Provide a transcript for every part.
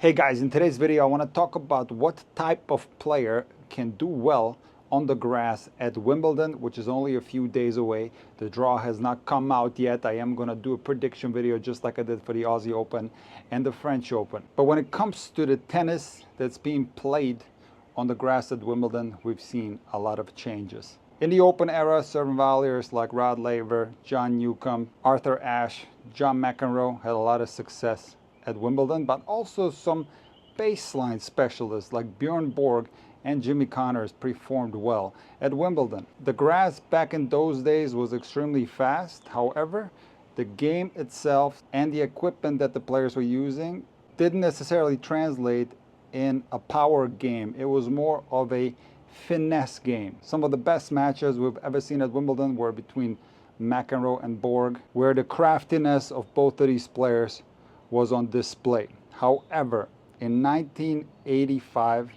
Hey guys, in today's video I want to talk about what type of player can do well on the grass at Wimbledon, which is only a few days away. The draw has not come out yet. I am going to do a prediction video just like I did for the Aussie Open and the French Open. But when it comes to the tennis that's being played on the grass at Wimbledon, we've seen a lot of changes. In the Open era, serving volleyers like Rod Laver, John Newcomb, Arthur Ashe, John McEnroe had a lot of success at Wimbledon, but also some baseline specialists like Bjorn Borg and Jimmy Connors performed well at Wimbledon. The grass back in those days was extremely fast. However, the game itself and the equipment that the players were using didn't necessarily translate in a power game. It was more of a finesse game. Some of the best matches we've ever seen at Wimbledon were between McEnroe and Borg, where the craftiness of both of these players was on display. However, in 1985,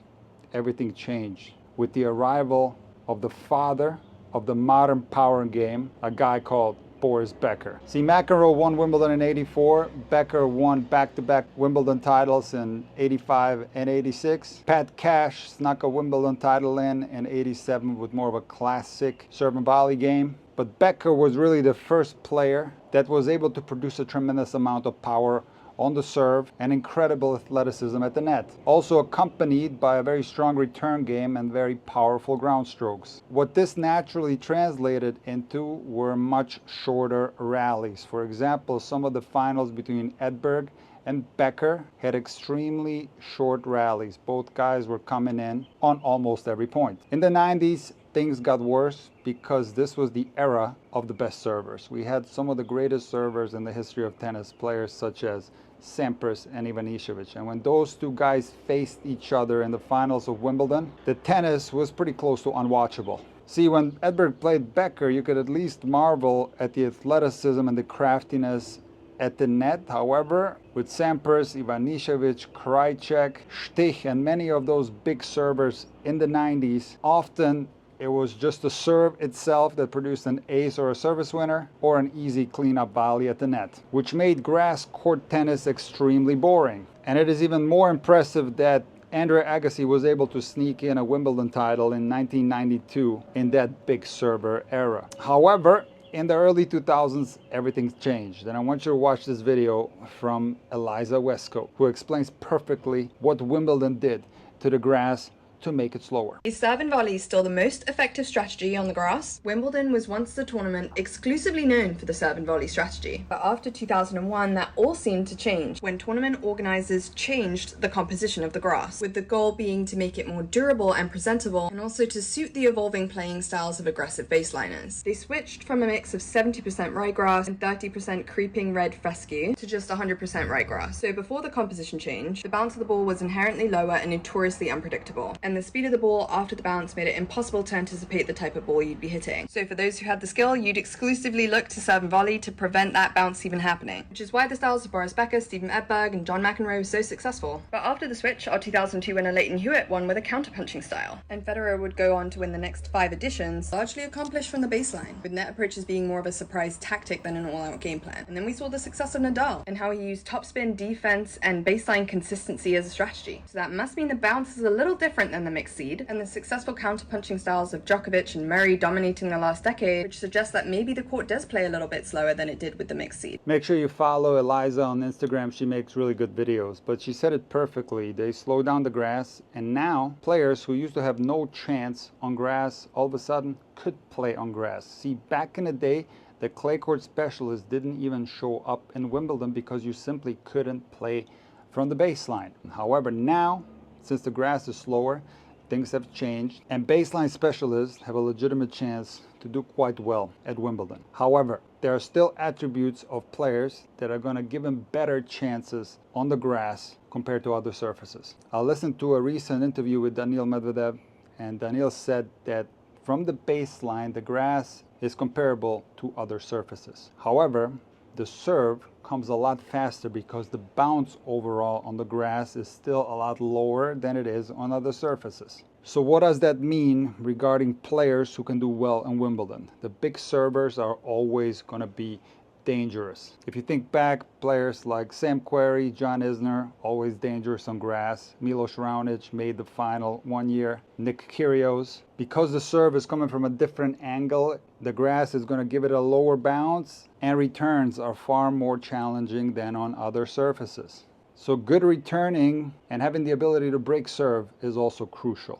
everything changed with the arrival of the father of the modern power game, a guy called Boris Becker. See, McEnroe won Wimbledon in '84. Becker won back-to-back Wimbledon titles in '85 and '86. Pat Cash snuck a Wimbledon title in '87 with more of a classic serve and volley game. But Becker was really the first player that was able to produce a tremendous amount of power on the serve and incredible athleticism at the net, also accompanied by a very strong return game and very powerful ground strokes. What this naturally translated into were much shorter rallies. For example, some of the finals between Edberg and Becker had extremely short rallies. Both guys were coming in on almost every point. In the 90s, things got worse because this was the era of the best servers. We had some of the greatest servers in the history of tennis, players such as Sampras and Ivanisevic. And when those two guys faced each other in the finals of Wimbledon, the tennis was pretty close to unwatchable. See, when Edberg played Becker, you could at least marvel at the athleticism and the craftiness at the net. However, with Sampras, Ivanisevic, Krajicek, Stich, and many of those big servers in the 90s, often it was just the serve itself that produced an ace or a service winner or an easy cleanup volley at the net, which made grass court tennis extremely boring. And it is even more impressive that Andre Agassi was able to sneak in a Wimbledon title in 1992 in that big server era. However, in the early 2000s, everything changed. And I want you to watch this video from Eliza Wesco, who explains perfectly what Wimbledon did to the grass to make it slower. Is serve and volley still the most effective strategy on the grass? Wimbledon was once the tournament exclusively known for the serve and volley strategy. But after 2001, that all seemed to change when tournament organizers changed the composition of the grass, with the goal being to make it more durable and presentable, and also to suit the evolving playing styles of aggressive baseliners. They switched from a mix of 70% ryegrass and 30% creeping red fescue to just 100% ryegrass. So before the composition change, the bounce of the ball was inherently lower and notoriously unpredictable. And the speed of the ball after the bounce made it impossible to anticipate the type of ball you'd be hitting. So for those who had the skill, you'd exclusively look to serve and volley to prevent that bounce even happening, which is why the styles of Boris Becker, Stephen Edberg, and John McEnroe were so successful. But after the switch, our 2002 winner Leighton Hewitt won with a counterpunching style, and Federer would go on to win the next 5 editions, largely accomplished from the baseline, with net approaches being more of a surprise tactic than an all-out game plan. And then we saw the success of Nadal, and how he used topspin, defense, and baseline consistency as a strategy. So that must mean the bounce is a little different than the mixed seed, and the successful counterpunching styles of Djokovic and Murray dominating the last decade, which suggests that maybe the court does play a little bit slower than it did with the mixed seed. Make sure you follow Eliza on Instagram. She makes really good videos, but she said it perfectly. They slow down the grass, and now players who used to have no chance on grass all of a sudden could play on grass. See, back in the day, the clay court specialists didn't even show up in Wimbledon because you simply couldn't play from the baseline. However, now, since the grass is slower, things have changed, and baseline specialists have a legitimate chance to do quite well at Wimbledon. However, there are still attributes of players that are going to give them better chances on the grass compared to other surfaces. I listened to a recent interview with Daniil Medvedev, and Daniil said that from the baseline, the grass is comparable to other surfaces. However, the serve comes a lot faster because the bounce overall on the grass is still a lot lower than it is on other surfaces. So what does that mean regarding players who can do well in Wimbledon? The big servers are always going to be dangerous. If you think back, players like Sam Querrey, John Isner, always dangerous on grass. Milos Raonic made the final one year. Nick Kyrgios. Because the serve is coming from a different angle, the grass is going to give it a lower bounce, and returns are far more challenging than on other surfaces. So good returning and having the ability to break serve is also crucial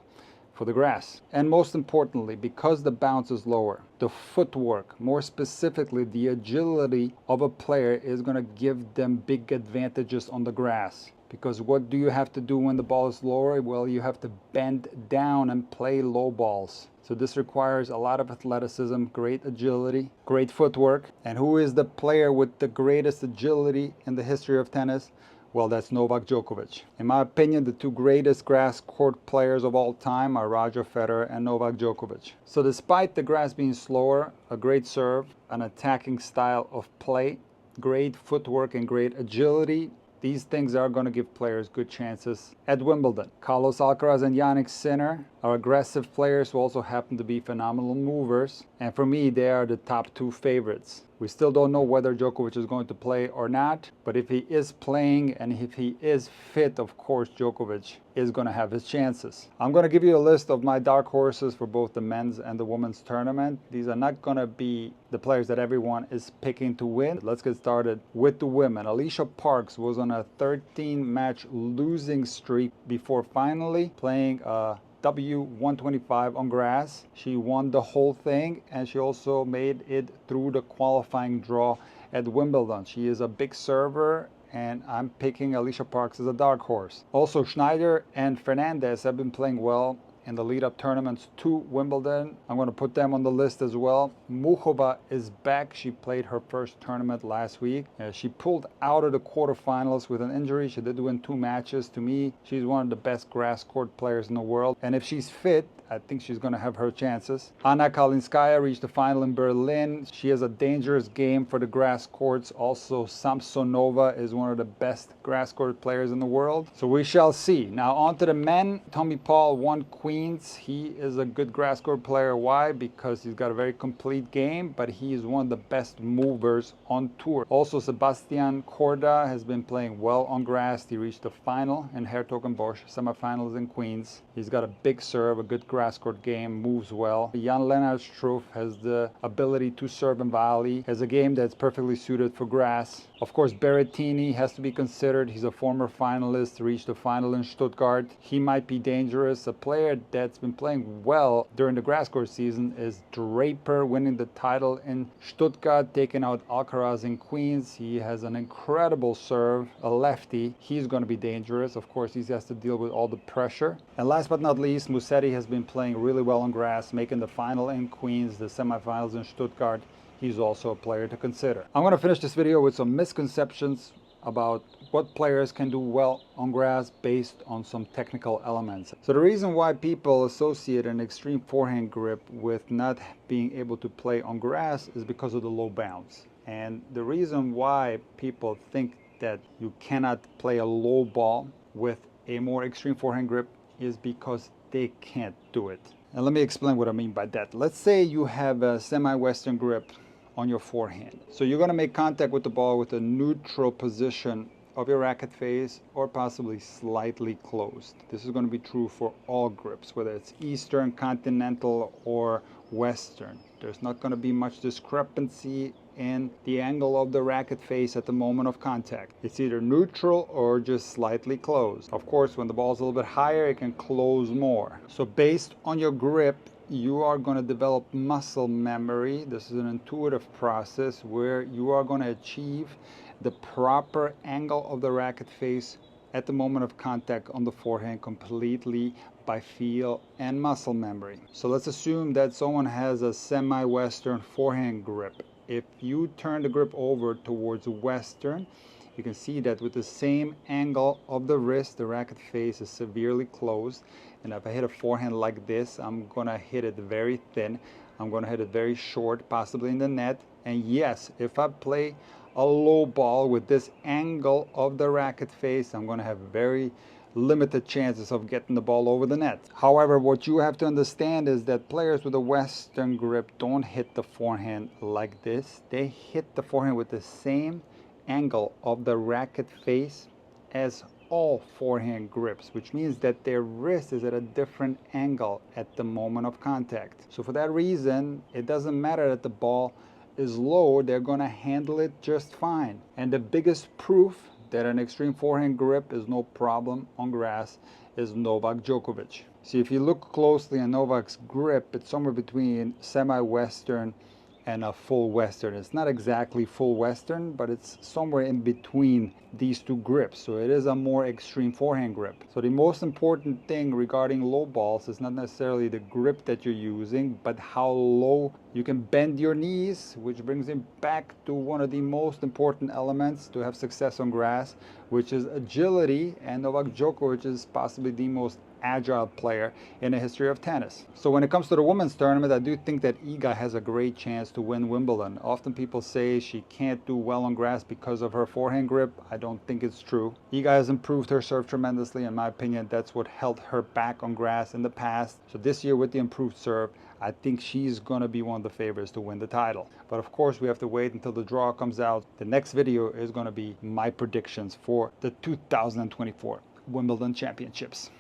for the grass. And most importantly, because the bounce is lower, the footwork, more specifically the agility of a player, is going to give them big advantages on the grass. Because what do you have to do when the ball is lower? Well, you have to bend down and play low balls. So this requires a lot of athleticism, great agility, great footwork. And who is the player with the greatest agility in the history of tennis? Well, that's Novak Djokovic. In my opinion, the two greatest grass court players of all time are Roger Federer and Novak Djokovic. So despite the grass being slower, a great serve, an attacking style of play, great footwork and great agility, these things are going to give players good chances at Wimbledon. Carlos Alcaraz and Jannik Sinner are aggressive players who also happen to be phenomenal movers. And for me, they are the top two favorites. We still don't know whether Djokovic is going to play or not, but if he is playing and if he is fit, of course, Djokovic is going to have his chances. I'm going to give you a list of my dark horses for both the men's and the women's tournament. These are not going to be the players that everyone is picking to win. Let's get started with the women. Alicia Parks was on a 13-match losing streak before finally playing a W125 on grass. She won the whole thing, and she also made it through the qualifying draw at Wimbledon. She is a big server, and I'm picking Alicia Parks as a dark horse. Also, Schneider and Fernandez have been playing well in the lead-up tournaments to Wimbledon. I'm going to put them on the list as well. Muchova is back. She played her first tournament last week. She pulled out of the quarterfinals with an injury. She did win 2 matches. To me, she's one of the best grass court players in the world. And if she's fit, I think she's going to have her chances. Anna Kalinskaya reached the final in Berlin. She has a dangerous game for the grass courts. Also, Samsonova is one of the best grass court players in the world. So we shall see. Now on to the men. Tommy Paul won Queens. He is a good grass court player. Why? Because he's got a very complete game, but he is one of the best movers on tour. Also, Sebastian Korda has been playing well on grass. He reached the final in Hertogenbosch, semifinals in Queens. He's got a big serve, a good grass court game, moves well. Jan-Lennard Struff has the ability to serve and volley, has a game that's perfectly suited for grass. Of course, Berrettini has to be considered. He's a former finalist, reached the final in Stuttgart. He might be dangerous. A player that's been playing well during the grass court season is Draper, winning the title in Stuttgart, taking out Alcaraz in Queens. He has an incredible serve, a lefty. He's going to be dangerous. Of course, he has to deal with all the pressure. And last but not least, Musetti has been playing really well on grass, making the final in Queens, the semifinals in Stuttgart. He's also a player to consider. I'm going to finish this video with some misconceptions about what players can do well on grass based on some technical elements. So the reason why people associate an extreme forehand grip with not being able to play on grass is because of the low bounce. And the reason why people think that you cannot play a low ball with a more extreme forehand grip is because they can't do it. And let me explain what I mean by that. Let's say you have a semi-western grip on your forehand. So you're going to make contact with the ball with a neutral position of your racket face, or possibly slightly closed. This is going to be true for all grips, whether it's Eastern, Continental, or Western. There's not going to be much discrepancy in the angle of the racket face at the moment of contact. It's either neutral or just slightly closed. Of course, when the ball's a little bit higher, it can close more. So based on your grip, you are going to develop muscle memory. This is an intuitive process where you are going to achieve the proper angle of the racket face at the moment of contact on the forehand completely by feel and muscle memory. So let's assume that someone has a semi-western forehand grip. If you turn the grip over towards western, you can see that with the same angle of the wrist, the racket face is severely closed. And if I hit a forehand like this, I'm gonna hit it very thin. I'm gonna hit it very short, possibly in the net. And yes, if I play a low ball with this angle of the racket face, I'm going to have very limited chances of getting the ball over the net. However, what you have to understand is that players with a Western grip don't hit the forehand like this. They hit the forehand with the same angle of the racket face as all forehand grips, which means that their wrist is at a different angle at the moment of contact. So for that reason, it doesn't matter that the ball is low, they're going to handle it just fine. And the biggest proof that an extreme forehand grip is no problem on grass is Novak Djokovic. See, if you look closely at Novak's grip, it's somewhere between semi-Western and a full Western. It's not exactly full Western, but it's somewhere in between these two grips. So it is a more extreme forehand grip. So the most important thing regarding low balls is not necessarily the grip that you're using, but how low you can bend your knees, which brings him back to one of the most important elements to have success on grass, which is agility. And Novak Djokovic is possibly the most agile player in the history of tennis. So when it comes to the women's tournament, I do think that Iga has a great chance to win Wimbledon. Often people say she can't do well on grass because of her forehand grip. I don't think it's true. Iga has improved her serve tremendously. In my opinion, that's what held her back on grass in the past. So this year with the improved serve, I think she's going to be one of the favorites to win the title. But of course, we have to wait until the draw comes out. The next video is going to be my predictions for the 2024 Wimbledon Championships.